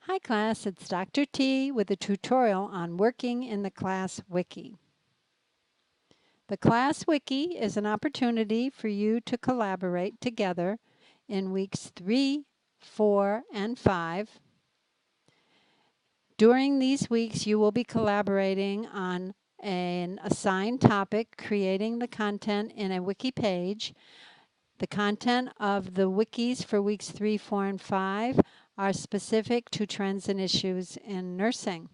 Hi class, it's Dr. T with a tutorial on working in the class wiki. The class wiki is an opportunity for you to collaborate together in weeks 3, 4, and 5. During these weeks, you will be collaborating on an assigned topic, creating the content in a wiki page. The content of the wikis for weeks 3, 4, and 5 are specific to trends and issues in nursing.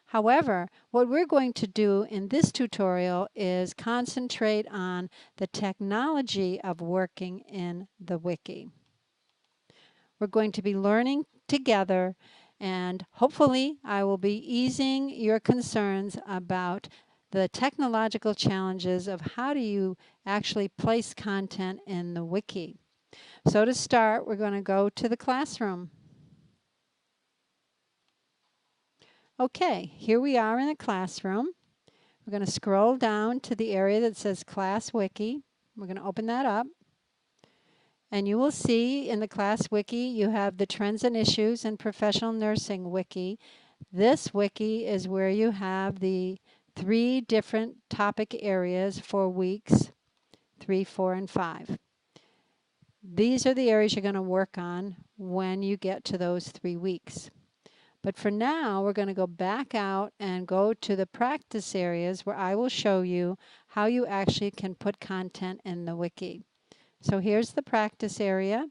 However, what we're going to do in this tutorial is concentrate on the technology of working in the wiki. We're going to be learning together, and hopefully I will be easing your concerns about the technological challenges of how do you actually place content in the wiki. So to start, we're going to go to the classroom. Okay, here we are in the classroom. We're going to scroll down to the area that says Class Wiki. We're going to open that up. And you will see in the Class Wiki, you have the Trends and Issues in Professional Nursing Wiki. This wiki is where you have the 3 different topic areas for weeks 3, 4, and 5. These are the areas you're going to work on when you get to those 3 weeks. But for now, we're going to go back out and go to the practice areas where I will show you how you actually can put content in the wiki. So here's the practice area.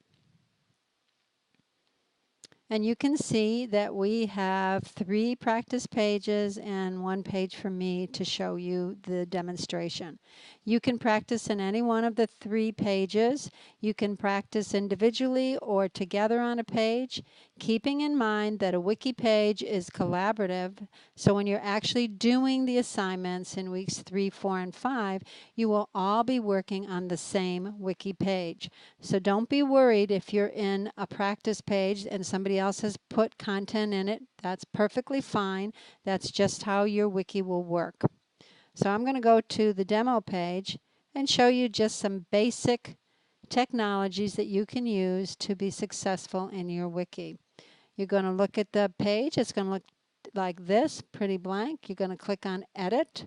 And you can see that we have 3 practice pages and 1 page for me to show you the demonstration. You can practice in any one of the 3 pages. You can practice individually or together on a page, keeping in mind that a wiki page is collaborative. So when you're actually doing the assignments in weeks 3, 4, and 5, you will all be working on the same wiki page. So don't be worried if you're in a practice page and somebody else has put content in it. That's perfectly fine. That's just how your wiki will work. So I'm going to go to the demo page and show you just some basic technologies that you can use to be successful in your wiki. You're going to look at the page. It's going to look like this, pretty blank. You're going to click on Edit.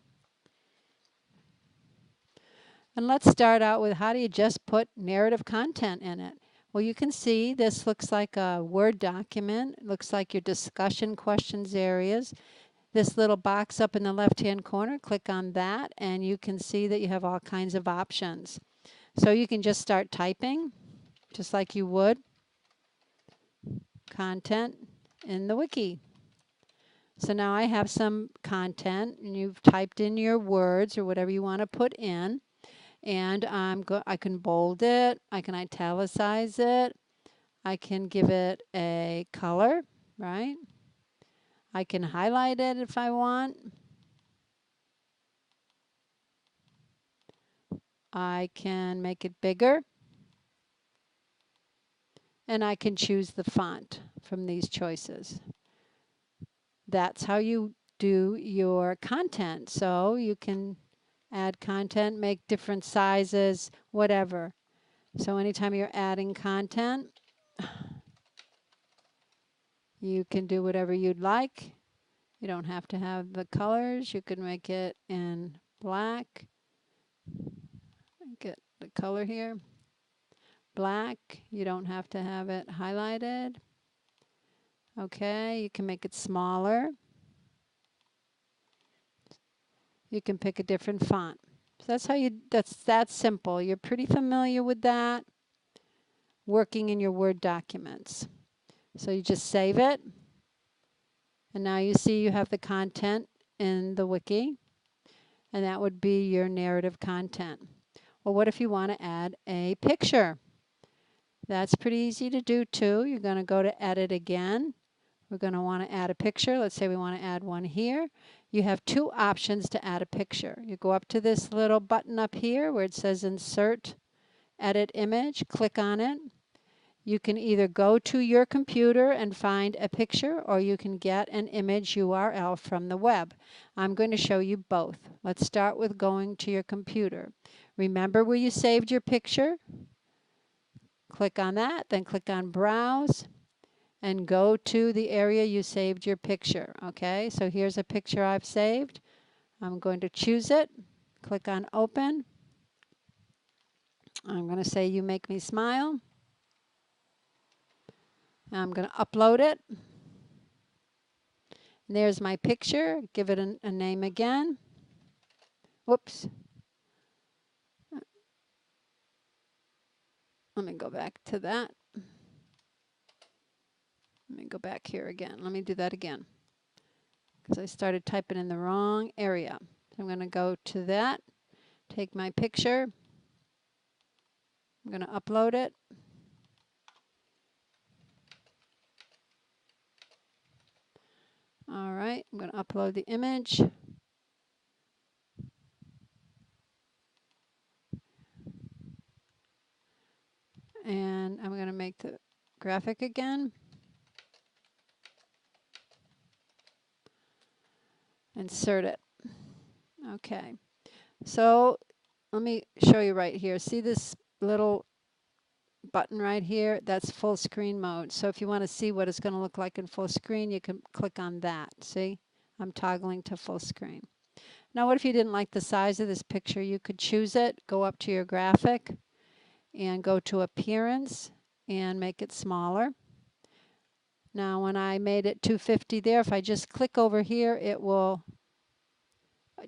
And let's start out with how do you just put narrative content in it? Well, you can see this looks like a Word document. It looks like your discussion questions areas. This little box up in the left-hand corner, click on that, and you can see that you have all kinds of options. So you can just start typing, just like you would, content in the wiki. So now I have some content, and you've typed in your words or whatever you want to put in. And I can bold it, I can italicize it, I can give it a color, right? I can highlight it if I want. I can make it bigger. And I can choose the font from these choices. That's how you do your content. So you can add content, make different sizes, whatever. So anytime you're adding content, you can do whatever you'd like. You don't have to have the colors. You can make it in black. Get the color here. Black. You don't have to have it highlighted. Okay, you can make it smaller. You can pick a different font. So that's how that's that simple. You're pretty familiar with that working in your Word documents. So you just save it. And now you see you have the content in the wiki. And that would be your narrative content. Well, what if you want to add a picture? That's pretty easy to do too. You're going to go to Edit again. We're going to want to add a picture. Let's say we want to add one here. You have 2 options to add a picture. You go up to this little button up here where it says Insert, Edit Image. Click on it. You can either go to your computer and find a picture, or you can get an image URL from the web. I'm going to show you both. Let's start with going to your computer. Remember where you saved your picture? Click on that, then click on Browse, and go to the area you saved your picture. Okay, so here's a picture I've saved. I'm going to choose it, click on open. I'm going to say you make me smile. I'm going to upload it. And there's my picture. Give it a name again. Whoops. Let me go back to that. Let me go back here again. Let me do that again because I started typing in the wrong area. So I'm going to go to that, take my picture. I'm going to upload it. All right, I'm going to upload the image. And I'm going to make the graphic again. Insert it. Okay, so let me show you right here. See this little button right here? That's full screen mode. So if you want to see what it's going to look like in full screen, you can click on that. See, I'm toggling to full screen. Now what if you didn't like the size of this picture? You could choose it, go up to your graphic, and go to Appearance and make it smaller. Now when I made it 250 there, if I just click over here, it will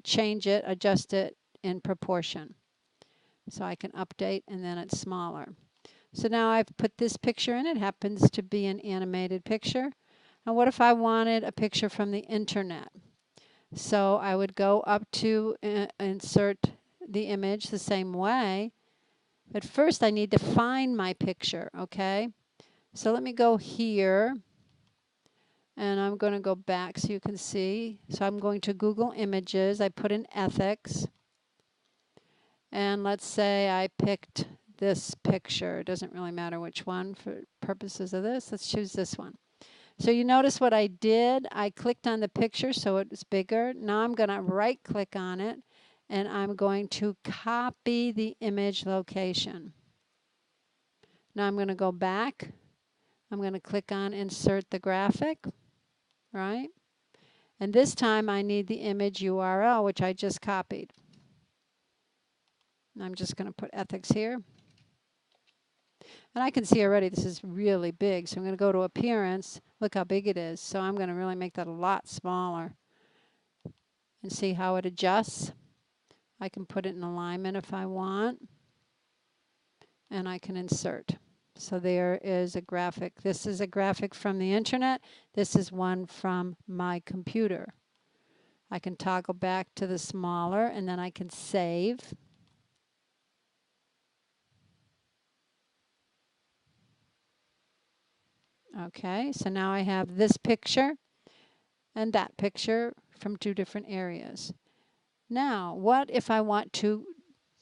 change it, adjust it in proportion. So I can update and then it's smaller. So now I've put this picture in. It happens to be an animated picture. Now what if I wanted a picture from the internet? So I would go up to insert the image the same way. But first I need to find my picture, okay? So let me go here. And I'm going to go back so you can see. So I'm going to Google Images. I put in ethics. And let's say I picked this picture. It doesn't really matter which one for purposes of this. Let's choose this one. So you notice what I did? I clicked on the picture so it was bigger. Now I'm going to right click on it and I'm going to copy the image location. Now I'm going to go back. I'm going to click on insert the graphic, right? And this time I need the image URL, which I just copied. And I'm just going to put ethics here. And I can see already this is really big. So I'm going to go to Appearance. Look how big it is. So I'm going to really make that a lot smaller. And see how it adjusts. I can put it in alignment if I want. And I can insert. So there is a graphic. This is a graphic from the internet. This is one from my computer. I can toggle back to the smaller and then I can save. Okay, so now I have this picture and that picture from two different areas. Now, what if I want to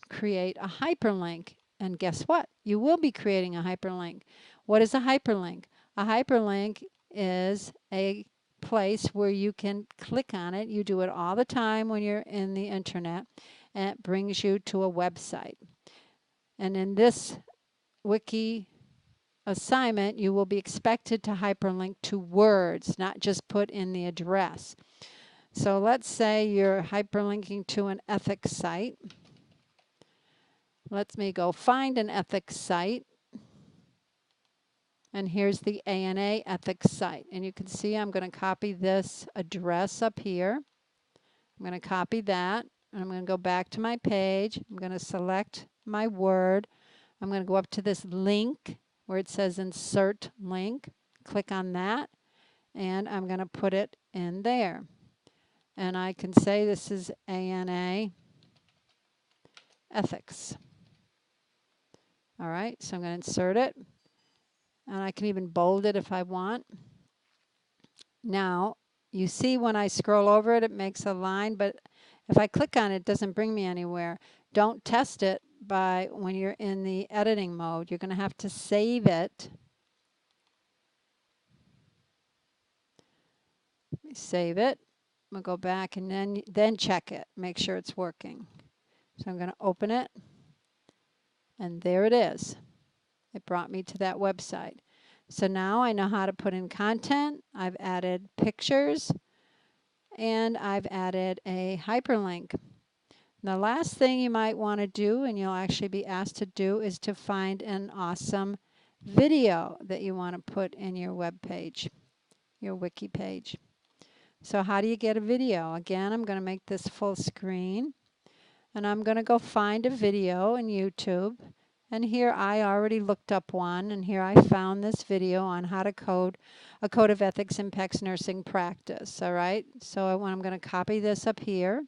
create a hyperlink? And guess what? You will be creating a hyperlink. What is a hyperlink? A hyperlink is a place where you can click on it. You do it all the time when you're in the internet, and it brings you to a website. And in this wiki assignment, you will be expected to hyperlink to words, not just put in the address. So let's say you're hyperlinking to an ethics site. Let me go find an ethics site. And here's the ANA ethics site. And you can see I'm going to copy this address up here. I'm going to copy that. And I'm going to go back to my page. I'm going to select my word. I'm going to go up to this link where it says insert link. Click on that. And I'm going to put it in there. And I can say this is ANA ethics. All right, so I'm going to insert it. And I can even bold it if I want. Now, you see when I scroll over it, it makes a line, but if I click on it, it doesn't bring me anywhere. Don't test it by when you're in the editing mode. You're going to have to save it. Let me save it. I'm going to go back and then check it. Make sure it's working. So I'm going to open it. And there it is. It brought me to that website. So now I know how to put in content. I've added pictures and I've added a hyperlink. The last thing you might want to do, and you'll actually be asked to do, is to find an awesome video that you want to put in your web page, your wiki page. So how do you get a video? Again, I'm going to make this full screen, and I'm going to go find a video in YouTube. And here I already looked up one, and here I found this video on how to code a code of ethics in PECS nursing practice. All right, so I'm going to copy this up here.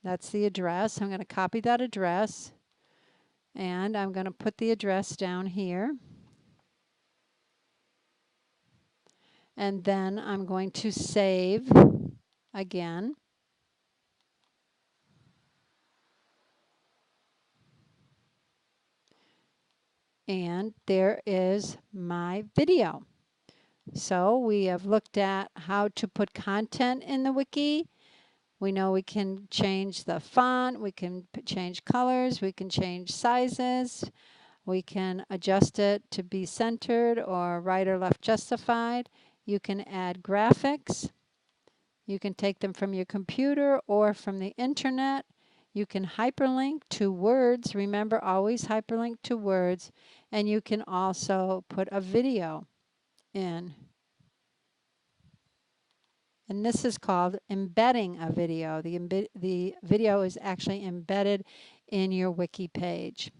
That's the address. I'm going to copy that address, and I'm going to put the address down here. And then I'm going to save again. And there is my video. So we have looked at how to put content in the wiki. We know we can change the font, we can change colors, we can change sizes, we can adjust it to be centered or right or left justified. You can add graphics. You can take them from your computer or from the internet. You can hyperlink to words. Remember, always hyperlink to words. And you can also put a video in. And this is called embedding a video. The video is actually embedded in your wiki page.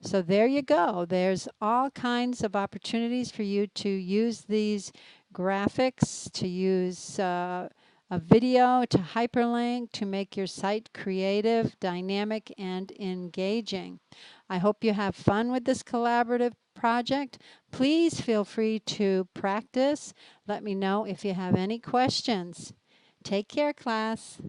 So there you go. There's all kinds of opportunities for you to use these graphics, to use a video, to hyperlink, to make your site creative, dynamic, and engaging. I hope you have fun with this collaborative project. Please feel free to practice. Let me know if you have any questions. Take care, class.